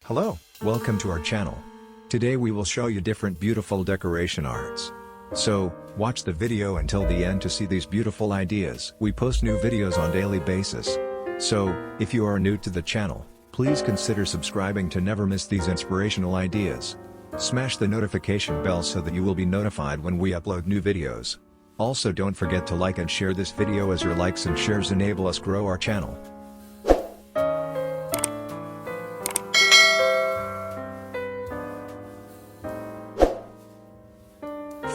Hello, welcome to our channel. Today we will show you different beautiful decoration arts. So, watch the video until the end to see these beautiful ideas. We post new videos on daily basis. So, if you are new to the channel, please consider subscribing to never miss these inspirational ideas. Smash the notification bell so that you will be notified when we upload new videos. Also don't forget to like and share this video as your likes and shares enable us grow our channel.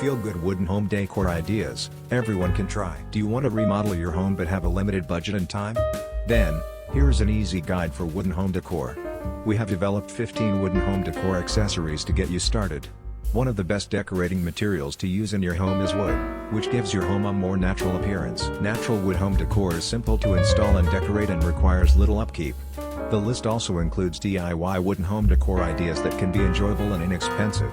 Feel-good wooden home decor ideas, everyone can try. Do you want to remodel your home but have a limited budget and time? Then, here's an easy guide for wooden home decor. We have developed 15 wooden home decor accessories to get you started. One of the best decorating materials to use in your home is wood, which gives your home a more natural appearance. Natural wood home decor is simple to install and decorate and requires little upkeep. The list also includes DIY wooden home decor ideas that can be enjoyable and inexpensive.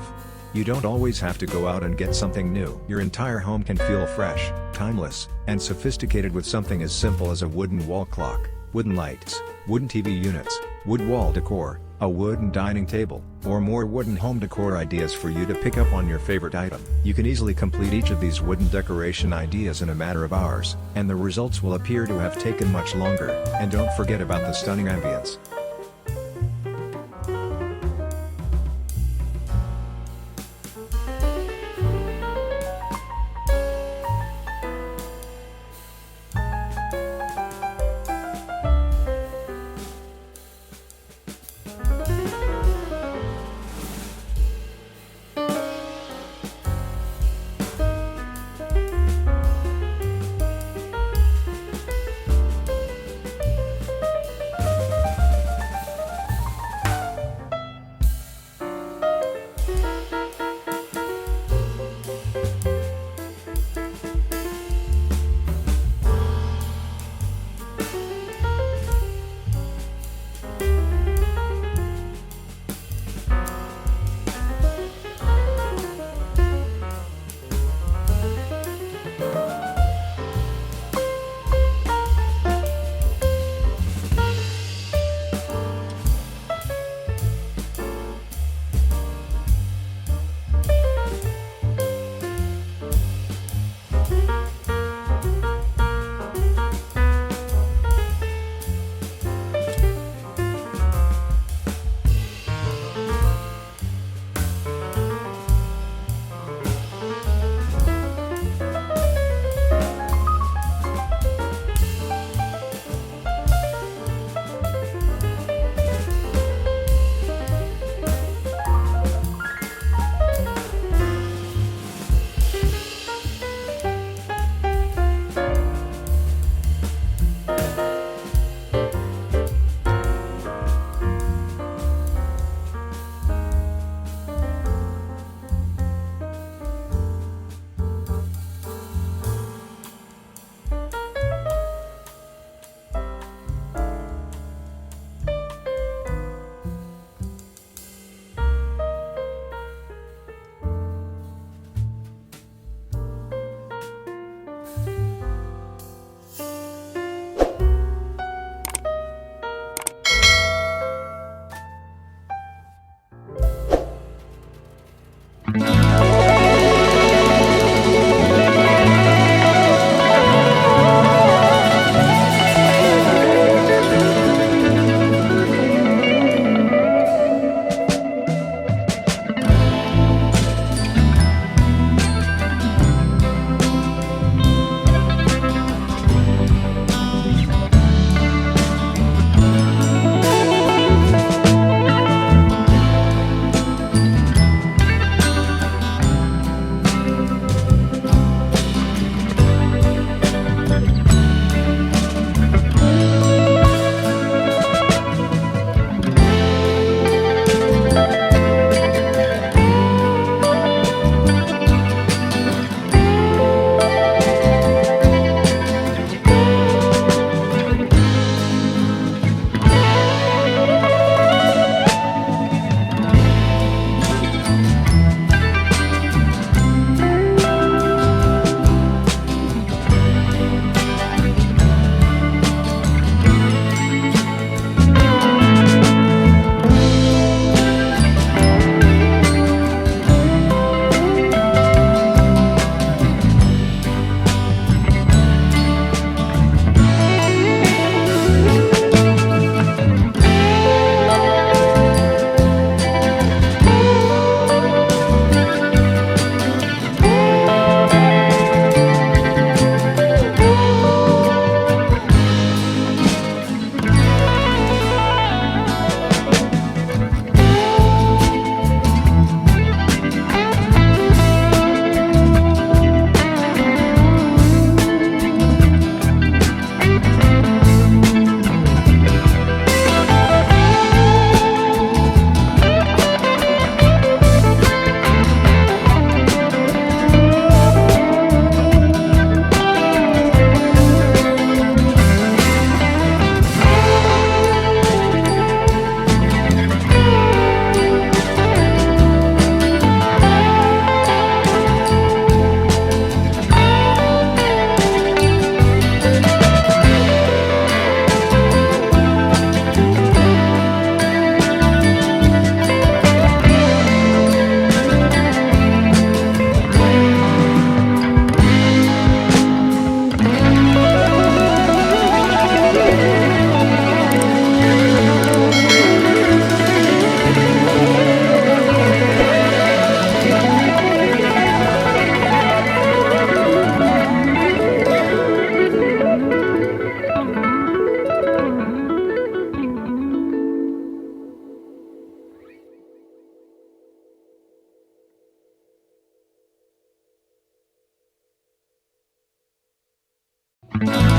You don't always have to go out and get something new. Your entire home can feel fresh, timeless, and sophisticated with something as simple as a wooden wall clock, wooden lights, wooden TV units, wood wall decor, a wooden dining table, or more wooden home decor ideas for you to pick up on your favorite item. You can easily complete each of these wooden decoration ideas in a matter of hours, and the results will appear to have taken much longer. And don't forget about the stunning ambience. you.